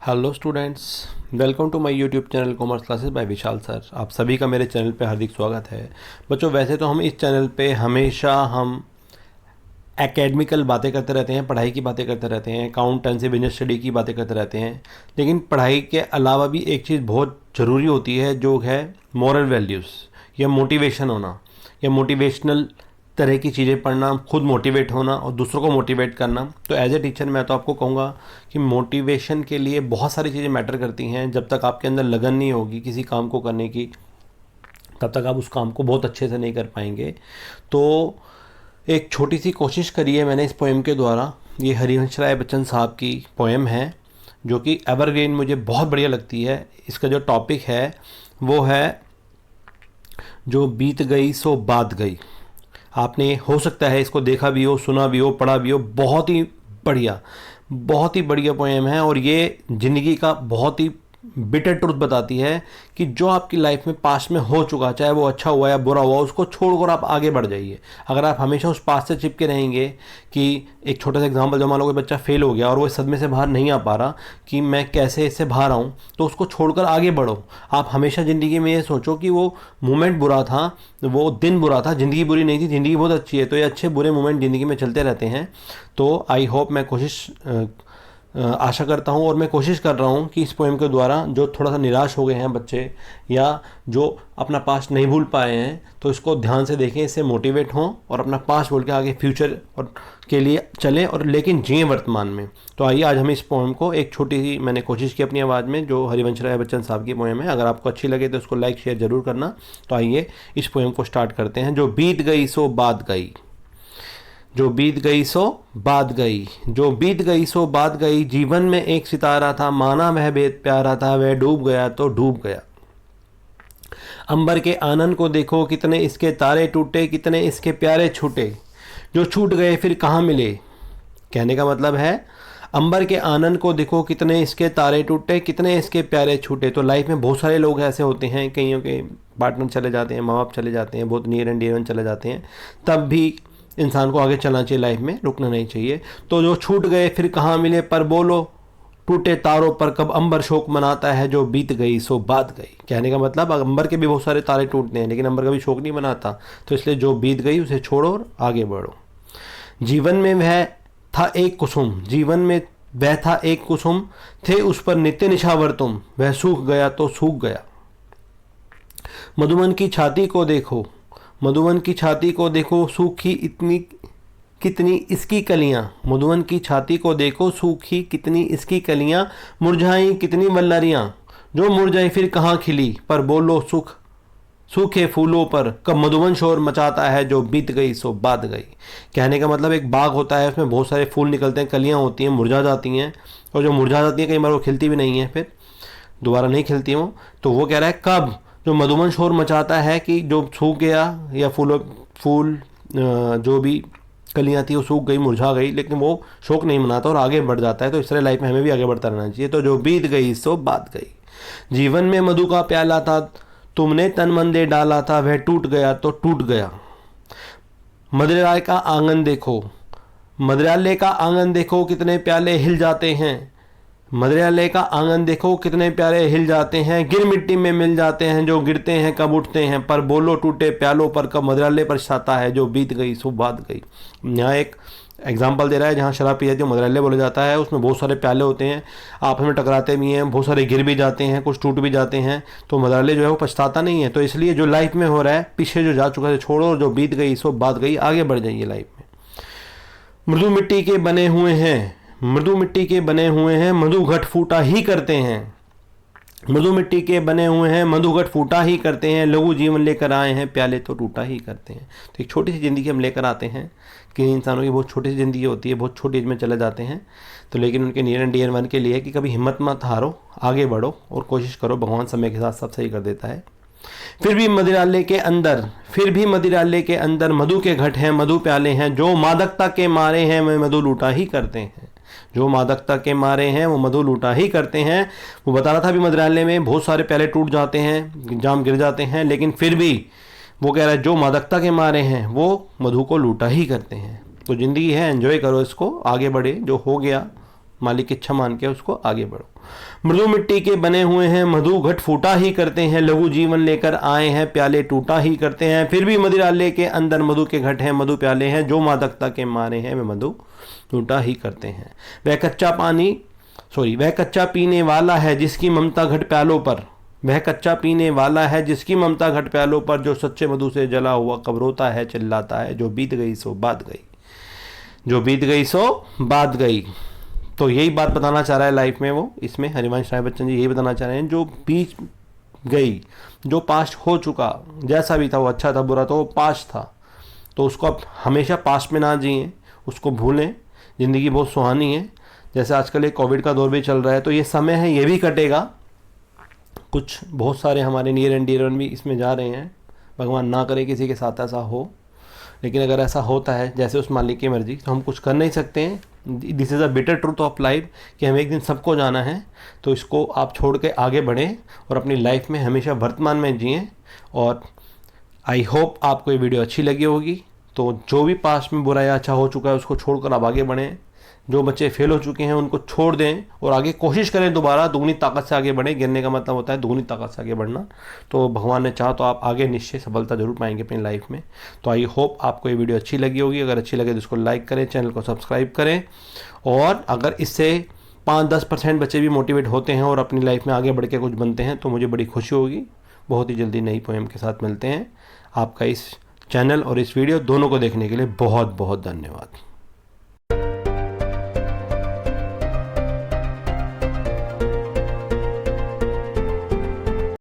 Hello students, welcome to my YouTube channel commerce classes by Vishal sir. आप सभी का मेरे चैनल पे हार्दिक स्वागत है। बच्चों, वैसे तो हम इस चैनल पे हमेशा हम एकेडमिकल बातें करते रहते हैं, पढ़ाई की बातें करते रहते हैं, अकाउंटेंसी बिजनेस स्टडी की बातें करते रहते हैं। लेकिन पढ़ाई के अलावा भी एक चीज़ बहुत ज़रूरी होती है, जो है मॉरल वैल्यूज़ या मोटिवेशन होना, या मोटिवेशनल तरह की चीज़ें पढ़ना, खुद मोटिवेट होना और दूसरों को मोटिवेट करना। तो एज ए टीचर मैं तो आपको कहूँगा कि मोटिवेशन के लिए बहुत सारी चीज़ें मैटर करती हैं। जब तक आपके अंदर लगन नहीं होगी किसी काम को करने की, तब तक आप उस काम को बहुत अच्छे से नहीं कर पाएंगे। तो एक छोटी सी कोशिश करी है मैंने इस पोएम के द्वारा। ये हरिवंश राय बच्चन साहब की पोएम है, जो कि एवरग्रीन मुझे बहुत बढ़िया लगती है। इसका जो टॉपिक है वो है जो बीत गई सो बात गई। आपने हो सकता है इसको देखा भी हो, सुना भी हो, पढ़ा भी हो। बहुत ही बढ़िया पोएम है, और ये ज़िंदगी का बहुत ही बिटर ट्रुथ बताती है कि जो आपकी लाइफ में पास्ट में हो चुका, चाहे वो अच्छा हुआ या बुरा हुआ, उसको छोड़कर आप आगे बढ़ जाइए। अगर आप हमेशा उस पास्ट से चिपके रहेंगे कि एक छोटा सा एग्जांपल, जो मान लो कोई बच्चा फेल हो गया और वो इस सदमे से बाहर नहीं आ पा रहा कि मैं कैसे इससे बाहर आऊँ, तो उसको छोड़कर आगे बढ़ो। आप हमेशा ज़िंदगी में ये सोचो कि वो मोमेंट बुरा था, वो दिन बुरा था, ज़िंदगी बुरी नहीं थी, ज़िंदगी बहुत अच्छी है। तो ये अच्छे बुरे मोमेंट ज़िंदगी में चलते रहते हैं। तो आई होप, मैं आशा करता हूँ और मैं कोशिश कर रहा हूँ कि इस पोएम के द्वारा जो थोड़ा सा निराश हो गए हैं बच्चे, या जो अपना पास्ट नहीं भूल पाए हैं, तो इसको ध्यान से देखें, इससे मोटिवेट हों और अपना पास्ट भूल के आगे फ्यूचर और के लिए चलें, और लेकिन जिए वर्तमान में। तो आइए आज हम इस पोएम को, एक छोटी सी मैंने कोशिश की अपनी आवाज़ में, जो हरिवंश राय बच्चन साहब की पोएम है। अगर आपको अच्छी लगे तो उसको लाइक शेयर ज़रूर करना। तो आइए इस पोएम को स्टार्ट करते हैं। जो बीत गई सो बात गई, जो बीत गई सो बात गई, जो बीत गई सो बात गई। जीवन में एक सितारा था, माना वह बेहद प्यारा था, वह डूब गया तो डूब गया। अंबर के आनंद को देखो, कितने इसके तारे टूटे, कितने इसके प्यारे छूटे। जो छूट गए फिर कहाँ मिले। कहने का मतलब है, अंबर के आनंद को देखो, कितने इसके तारे टूटे, कितने इसके प्यारे छूटे। तो लाइफ में बहुत सारे लोग ऐसे होते हैं, कईयों के पार्टनर चले जाते हैं, माँ बाप चले जाते हैं, बहुत नियर एंड डियर वन चले जाते हैं, तब भी इंसान को आगे चलना चाहिए, लाइफ में रुकना नहीं चाहिए। तो जो छूट गए फिर कहाँ मिले, पर बोलो टूटे तारों पर कब अंबर शोक मनाता है, जो बीत गई सो बात गई। कहने का मतलब, अंबर के भी बहुत सारे तारे टूटते हैं, लेकिन अंबर कभी शोक नहीं मनाता। तो इसलिए जो बीत गई उसे छोड़ो और आगे बढ़ो। जीवन में वह था एक कुसुम, जीवन में वह था एक कुसुम, थे उस पर नित्य निछावर तुम, वह सूख गया तो सूख गया। मधुबन की छाती को देखो, मधुबन की छाती को देखो, सूखी इतनी कितनी इसकी कलियां। मधुबन की छाती को देखो, सूखी कितनी इसकी कलियां, मुरझाई कितनी वल्लरियां। जो मुरझाई फिर कहाँ खिली, पर बोलो सुख सूखे फूलों पर कब मधुबन शोर मचाता है, जो बीत गई सो बात गई। कहने का मतलब, एक बाग होता है, उसमें बहुत सारे फूल निकलते हैं, कलियां होती हैं, मुरझा जाती हैं, और जो मुरझा जाती हैं कई बार वो खिलती भी नहीं है, फिर दोबारा नहीं खिलती वो। तो वो कह रहा है कब जो मधुबन शोर मचाता है, कि जो सूख गया, या फूल जो भी कलियां थी वो सूख गई, मुरझा गई, लेकिन वो शोक नहीं मनाता और आगे बढ़ जाता है। तो इस तरह लाइफ में हमें भी आगे बढ़ता रहना चाहिए। तो जो बीत गई सो बात गई। जीवन में मधु का प्याला था, तुमने तन मन दे डाला था, वह टूट गया तो टूट गया। मदिरालय का आंगन देखो, मदिरालय का आंगन देखो, कितने प्याले हिल जाते हैं। मदिरालय का आंगन देखो, कितने प्यारे हिल जाते हैं, गिर मिट्टी में मिल जाते हैं, जो गिरते हैं कब उठते हैं, पर बोलो टूटे प्यालों पर कब मदिरालय पछताता है, जो बीत गई सो बात गई। यहाँ एक एग्जाम्पल दे रहा है, जहाँ शराब पी जाती है मदिरालय बोला जाता है, उसमें बहुत सारे प्याले होते हैं, आपस में टकराते भी हैं, बहुत सारे गिर भी जाते हैं, कुछ टूट भी जाते हैं। तो मदिरालय जो है वो पछताता नहीं है। तो इसलिए जो लाइफ में हो रहा है, पीछे जो जा चुका है छोड़ो, जो बीत गई सो बात गई, आगे बढ़ जाइए लाइफ में। मृदु मिट्टी के बने हुए हैं, मृदु मिट्टी के बने हुए हैं, मधु घट फूटा ही करते हैं। मृदु मिट्टी के बने हुए हैं, मधु घट फूटा ही करते हैं, लघु जीवन लेकर आए हैं, प्याले तो टूटा ही करते हैं। तो एक छोटी सी ज़िंदगी हम लेकर आते हैं, कि इंसानों की बहुत छोटी सी ज़िंदगी होती है, बहुत छोटी एज में चले जाते हैं। तो लेकिन उनके नियर एंड डियर वन के लिए कि कभी हिम्मत मत हारो, आगे बढ़ो और कोशिश करो, भगवान समय के साथ सब सही कर देता है। फिर भी मदिरालय के अंदर, फिर भी मदिरालय के अंदर मधु के घट हैं, मधु प्याले हैं, जो मादकता के मारे हैं वे मधु लूटा ही करते हैं। जो मादकता के मारे हैं वो मधु लूटा ही करते हैं। वो बता रहा था अभी, मदिरालय में बहुत सारे प्याले टूट जाते हैं, जाम गिर जाते हैं, लेकिन फिर भी वो कह रहा है जो मादकता के मारे हैं वो मधु को लूटा ही करते हैं। तो ज़िंदगी है, एंजॉय करो इसको, आगे बढ़े, जो हो गया मालिक की इच्छा मान के उसको आगे बढ़ो। मृदु मिट्टी के बने हुए हैं, मधु घट फूटा ही करते हैं, लघु जीवन लेकर आए हैं, प्याले टूटा ही करते हैं, फिर भी मदिरालय के अंदर मधु के घट हैं, मधु प्याले हैं, जो मादकता के मारे हैं वे मधु टूटा ही करते हैं। वह कच्चा पीने वाला है जिसकी ममता घट प्यालों पर, वह कच्चा पीने वाला है जिसकी ममता घट प्यालों पर, जो सच्चे मधु से जला हुआ कब्रोता है, चिल्लाता है, जो बीत गई सो बात गई, जो बीत गई सो बात गई। तो यही बात बताना चाह रहा है लाइफ में वो, इसमें हरिवंश राय बच्चन जी यही बताना चाह रहे हैं, जो बीत गई, जो पास्ट हो चुका, जैसा भी था वो अच्छा था बुरा था, वो पास्ट था, तो उसको आप हमेशा पास्ट में ना जिए, उसको भूलें। ज़िंदगी बहुत सुहानी है, जैसे आजकल एक कोविड का दौर भी चल रहा है, तो ये समय है, ये भी कटेगा। कुछ बहुत सारे हमारे नियर एंड डियर वन भी इसमें जा रहे हैं, भगवान ना करे किसी के साथ ऐसा हो, लेकिन अगर ऐसा होता है जैसे उस मालिक की मर्जी, तो हम कुछ कर नहीं सकते हैं। This is a bitter truth of life कि हमें एक दिन सबको जाना है, तो इसको आप छोड़ के आगे बढ़ें और अपनी लाइफ में हमेशा वर्तमान में जिएं। और आई होप आपको ये वीडियो अच्छी लगी होगी। तो जो भी पास्ट में बुरा या अच्छा हो चुका है उसको छोड़कर आप आगे बढ़ें, जो बच्चे फेल हो चुके हैं उनको छोड़ दें और आगे कोशिश करें, दोबारा दुगनी ताकत से आगे बढ़ें। गिरने का मतलब होता है दुगनी ताकत से आगे बढ़ना। तो भगवान ने चाहा तो आप आगे निश्चय सफलता जरूर पाएंगे अपनी लाइफ में। तो आई होप आपको ये वीडियो अच्छी लगी होगी। अगर अच्छी लगे तो इसको लाइक करें, चैनल को सब्सक्राइब करें, और अगर इससे 5-10% बच्चे भी मोटिवेट होते हैं और अपनी लाइफ में आगे बढ़ के कुछ बनते हैं तो मुझे बड़ी खुशी होगी। बहुत ही जल्दी नई पोएम के साथ मिलते हैं। आपका इस चैनल और इस वीडियो दोनों को देखने के लिए बहुत बहुत धन्यवाद।